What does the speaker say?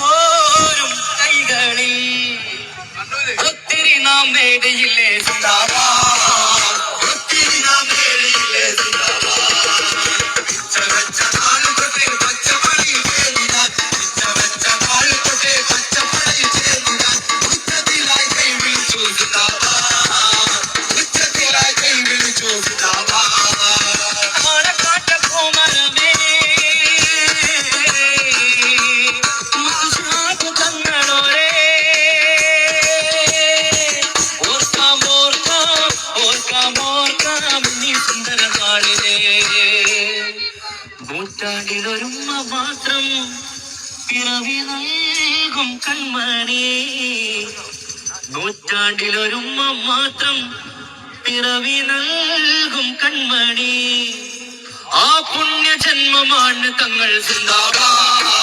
പോരും കൈകളിൽ ഒത്തിരി നാം നേടിയില്ലേ സിന്ദാബാദ്, ഒത്തിരി നാം നേടിയില്ലേ നൂറ്റാണ്ടിലൊരുമ്മ മാത്രം പിറവി നൽകും കൺമണി, നൂറ്റാണ്ടിലൊരുമ്മ മാത്രം പിറവി നൽകും കൺമണി. ആ പുണ്യജന്മമാണ് തങ്ങൾ സിന്ദാബാദ്.